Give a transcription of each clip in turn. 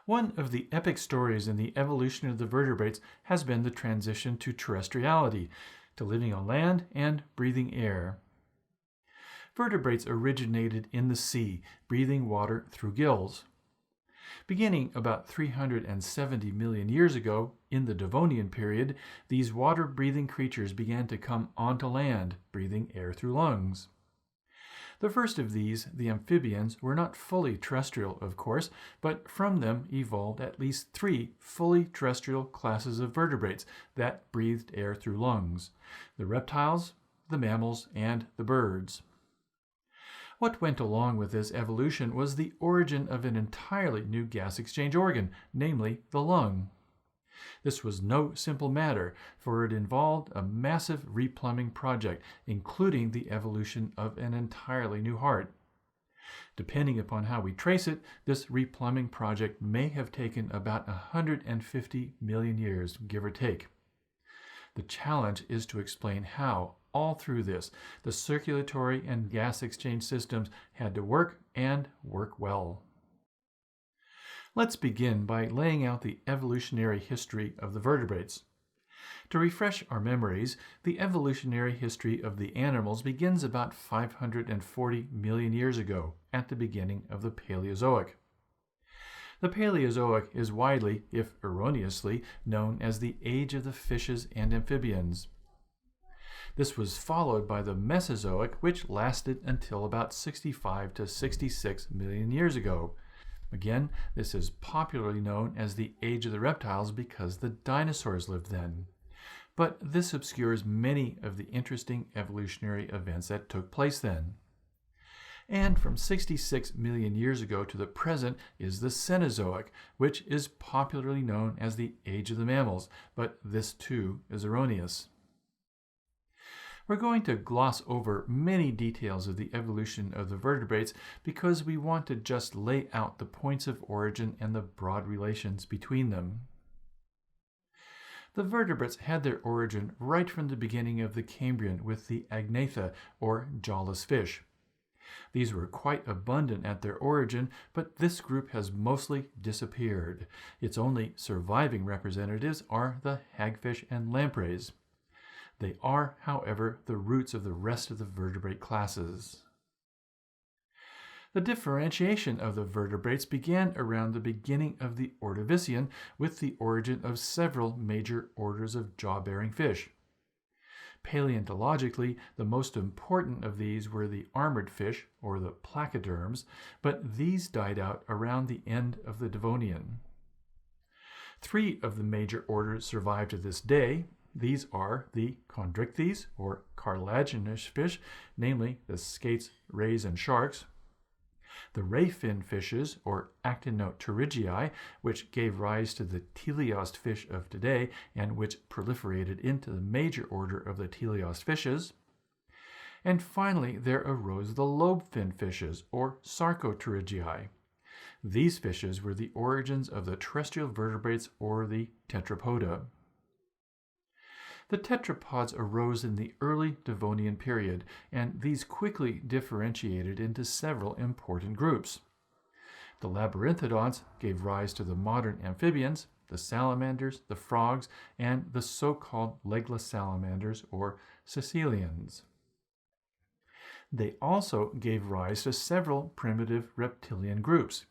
One of the epic stories in the evolution of the vertebrates has been the transition to terrestriality, to living on land and breathing air. Vertebrates originated in the sea, breathing water through gills. Beginning about 370 million years ago, in the Devonian period, these water-breathing creatures began to come onto land, breathing air through lungs. The first of these, the amphibians, were not fully terrestrial, of course, but from them evolved at least 3 fully terrestrial classes of vertebrates that breathed air through lungs: the reptiles, the mammals, and the birds. What went along with this evolution was the origin of an entirely new gas exchange organ, namely the lung. This was no simple matter, for it involved a massive replumbing project, including the evolution of an entirely new heart. Depending upon how we trace it, this replumbing project may have taken about 150 million years, give or take. The challenge is to explain how, all through this, the circulatory and gas exchange systems had to work and work well. Let's begin by laying out the evolutionary history of the vertebrates. To refresh our memories, the evolutionary history of the animals begins about 540 million years ago, at the beginning of the Paleozoic. The Paleozoic is widely, if erroneously, known as the age of the fishes and amphibians. This was followed by the Mesozoic, which lasted until about 65 to 66 million years ago. Again, this is popularly known as the age of the reptiles because the dinosaurs lived then. But this obscures many of the interesting evolutionary events that took place then. And from 66 million years ago to the present is the Cenozoic, which is popularly known as the age of the mammals, but this too is erroneous. We're going to gloss over many details of the evolution of the vertebrates because we want to just lay out the points of origin and the broad relations between them. The vertebrates had their origin right from the beginning of the Cambrian with the Agnatha, or jawless fish. These were quite abundant at their origin, but this group has mostly disappeared. Its only surviving representatives are the hagfish and lampreys. They are, however, the roots of the rest of the vertebrate classes. The differentiation of the vertebrates began around the beginning of the Ordovician with the origin of several major orders of jaw-bearing fish. Paleontologically, the most important of these were the armored fish, or the placoderms, but these died out around the end of the Devonian. 3 of the major orders survive to this day. These are the chondrichthyes, or cartilaginous fish, namely the skates, rays, and sharks; the ray-fin fishes, or actinopterygii, which gave rise to the teleost fish of today and which proliferated into the major order of the teleost fishes; and finally there arose the lobe-fin fishes, or sarcopterygii. These fishes were the origins of the terrestrial vertebrates, or the tetrapoda. The tetrapods arose in the early Devonian period, and these quickly differentiated into several important groups. The labyrinthodonts gave rise to the modern amphibians, the salamanders, the frogs, and the so-called legless salamanders, or caecilians. They also gave rise to several primitive reptilian groups.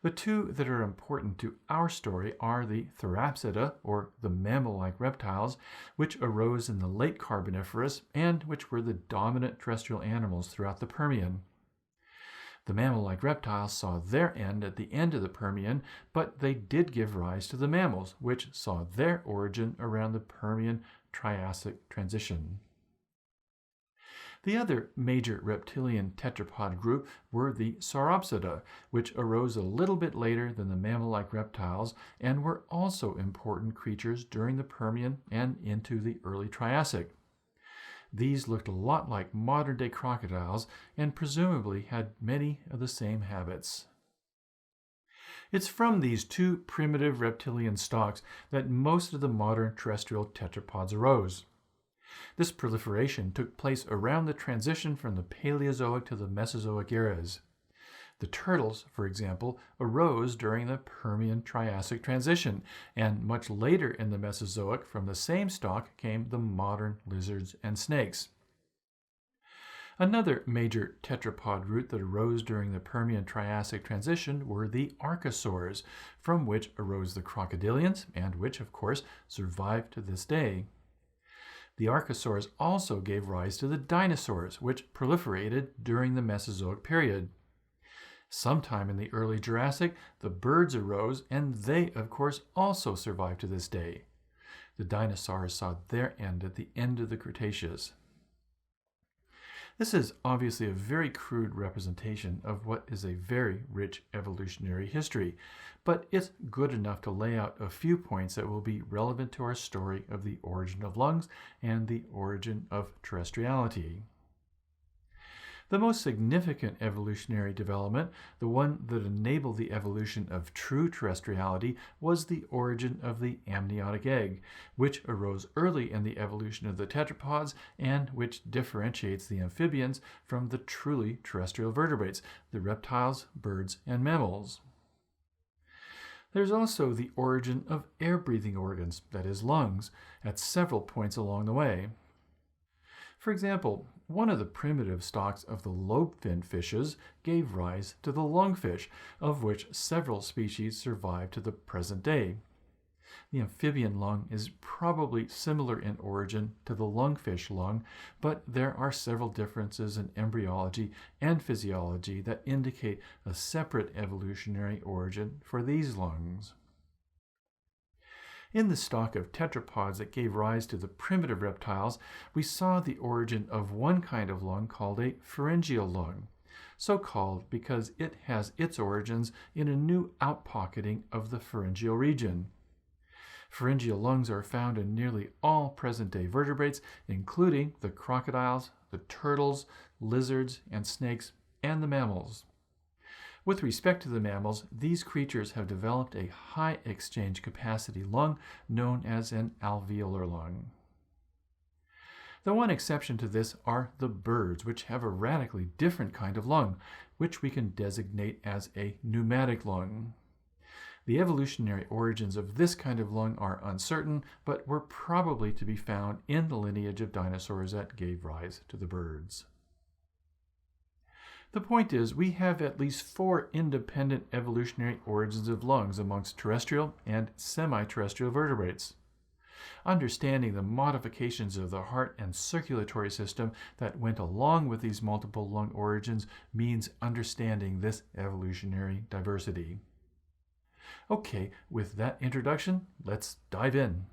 The 2 that are important to our story are the Sarapsoda, or the mammal-like reptiles, which arose in the late Carboniferous and which were the dominant terrestrial animals throughout the Permian. The mammal-like reptiles saw their end at the end of the Permian, but they did give rise to the mammals, which saw their origin around the Permian-Triassic transition. The other major reptilian tetrapod group were the Sarapsoda, which arose a little bit later than the mammal-like reptiles and were also important creatures during the Permian and into the early Triassic. These looked a lot like modern-day crocodiles and presumably had many of the same habits. It's from these 2 primitive reptilian stocks that most of the modern terrestrial tetrapods arose. This proliferation took place around the transition from the Paleozoic to the Mesozoic eras. The turtles, for example, arose during the Permian-Triassic transition, and much later in the Mesozoic, from the same stock came the modern lizards and snakes. Another major tetrapod root that arose during the Permian-Triassic transition were the Archosaurs, from which arose the crocodilians, and which, of course, survive to this day. The Archosaurs also gave rise to the dinosaurs, which proliferated during the Mesozoic period. Sometime in the early Jurassic, the birds arose, and they, of course, also survive to this day. The dinosaurs saw their end at the end of the Cretaceous. This is obviously a very crude representation of what is a very rich evolutionary history, but it's good enough to lay out a few points that will be relevant to our story of the origin of lungs and the origin of terrestriality. The most significant evolutionary development, the one that enabled the evolution of true terrestriality, was the origin of the amniotic egg, which arose early in the evolution of the tetrapods and which differentiates the amphibians from the truly terrestrial vertebrates, the reptiles, birds, and mammals. There's also the origin of air-breathing organs, that is, lungs, at several points along the way. For example, one of the primitive stocks of the lobe-finned fishes gave rise to the lungfish, of which several species survive to the present day. The amphibian lung is probably similar in origin to the lungfish lung, but there are several differences in embryology and physiology that indicate a separate evolutionary origin for these lungs. In the stock of tetrapods that gave rise to the primitive reptiles, we saw the origin of one kind of lung called a pharyngeal lung, so called because it has its origins in a new outpocketing of the pharyngeal region. Pharyngeal lungs are found in nearly all present-day vertebrates, including the crocodiles, the turtles, lizards, and snakes, and the mammals. With respect to the mammals, these creatures have developed a high exchange capacity lung known as an alveolar lung. The one exception to this are the birds, which have a radically different kind of lung, which we can designate as a pneumatic lung. The evolutionary origins of this kind of lung are uncertain, but were probably to be found in the lineage of dinosaurs that gave rise to the birds. The point is, we have at least 4 independent evolutionary origins of lungs amongst terrestrial and semi-terrestrial vertebrates. Understanding the modifications of the heart and circulatory system that went along with these multiple lung origins means understanding this evolutionary diversity. Okay, with that introduction, let's dive in.